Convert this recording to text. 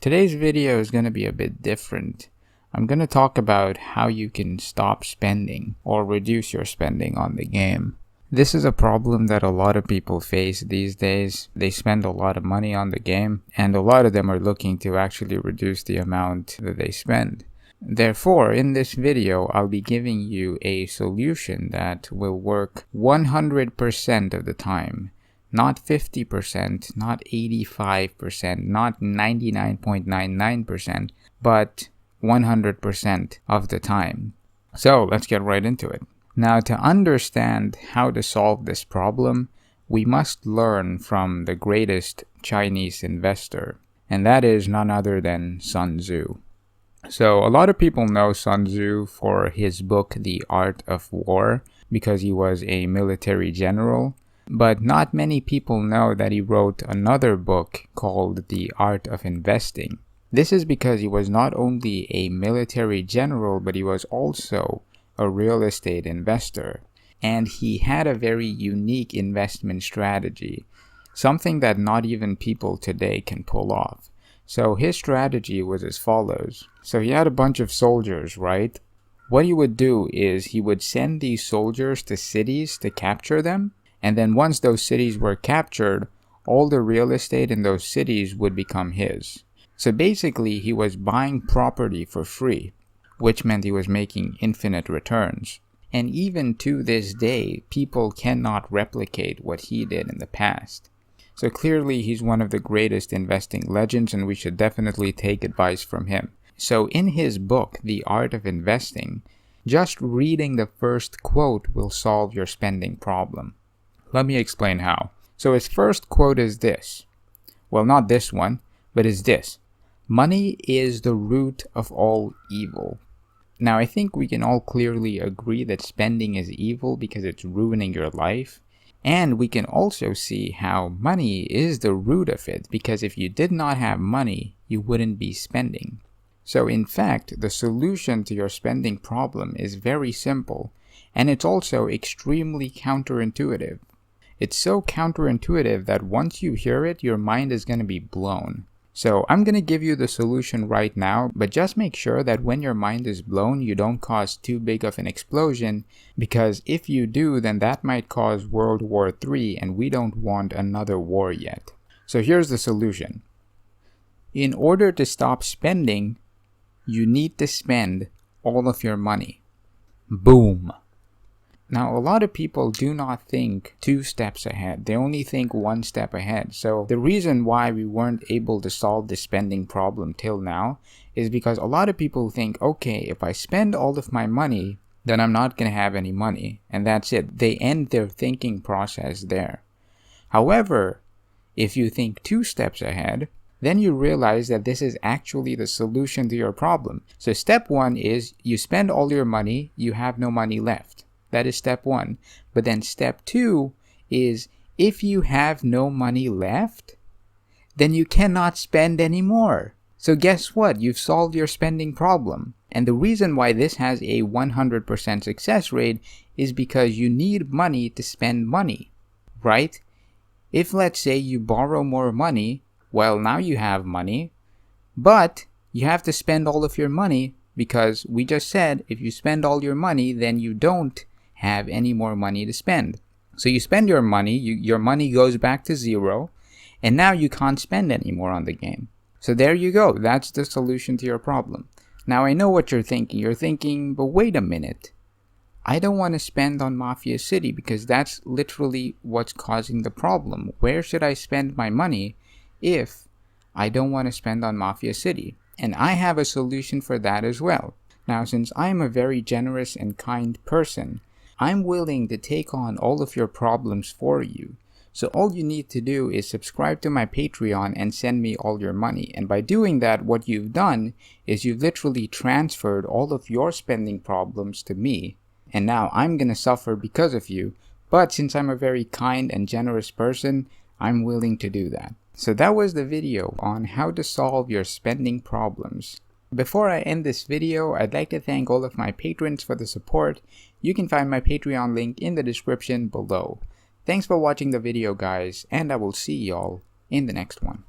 Today's video is going to be a bit different. I'm going to talk about how you can stop spending or reduce your spending on the game. This is a problem that a lot of people face these days. They spend a lot of money on the game, and a lot of them are looking to actually reduce the amount that they spend. Therefore, in this video, I'll be giving you a solution that will work 100% of the time. Not 50%, not 85%, not 99.99%, but 100% of the time. So let's get right into it. Now, to understand how to solve this problem, we must learn from the greatest Chinese investor, and that is none other than Sun Tzu. So a lot of people know Sun Tzu for his book, The Art of War, because he was a military general. But not many people know that he wrote another book called The Art of Investing. This is because he was not only a military general, but he was also a real estate investor. And he had a very unique investment strategy, something that not even people today can pull off. So his strategy was as follows. So he had a bunch of soldiers, right? What he would do is he would send these soldiers to cities to capture them. And then once those cities were captured, all the real estate in those cities would become his. So basically, he was buying property for free, which meant he was making infinite returns. And even to this day, people cannot replicate what he did in the past. So clearly, he's one of the greatest investing legends, and we should definitely take advice from him. So in his book, The Art of Investing, just reading the first quote will solve your spending problem. Let me explain how. So his first quote is this. Well, not this one, but is this. Money is the root of all evil. Now, I think we can all clearly agree that spending is evil because it's ruining your life. And we can also see how money is the root of it, because if you did not have money, you wouldn't be spending. So in fact, the solution to your spending problem is very simple, and it's also extremely counterintuitive. It's so counterintuitive that once you hear it, your mind is going to be blown. So I'm going to give you the solution right now, but just make sure that when your mind is blown, you don't cause too big of an explosion, because if you do, then that might cause World War III, and we don't want another war yet. So here's the solution. In order to stop spending, you need to spend all of your money. Boom. Now, a lot of people do not think 2 steps ahead. They only think 1 step ahead. So the reason why we weren't able to solve the spending problem till now is because a lot of people think, okay, if I spend all of my money, then I'm not going to have any money. And that's it. They end their thinking process there. However, if you think 2 steps ahead, then you realize that this is actually the solution to your problem. So step 1 is you spend all your money, you have no money left. That is step 1. But then step 2 is if you have no money left, then you cannot spend anymore. So guess what? You've solved your spending problem. And the reason why this has a 100% success rate is because you need money to spend money, right? If let's say you borrow more money, well, now you have money, but you have to spend all of your money because we just said if you spend all your money, then you don't have any more money to spend. So you spend your money, your money goes back to 0, and now you can't spend anymore on the game. So there you go. That's the solution to your problem. Now I know what you're thinking. You're thinking, but wait a minute. I don't want to spend on Mafia City because that's literally what's causing the problem. Where should I spend my money if I don't want to spend on Mafia City? And I have a solution for that as well. Now, since I'm a very generous and kind person, I'm willing to take on all of your problems for you. So all you need to do is subscribe to my Patreon and send me all your money. And by doing that, what you've done is you've literally transferred all of your spending problems to me. And now I'm going to suffer because of you. But since I'm a very kind and generous person, I'm willing to do that. So that was the video on how to solve your spending problems. Before I end this video, I'd like to thank all of my patrons for the support. You can find my Patreon link in the description below. Thanks for watching the video, guys, and I will see y'all in the next one.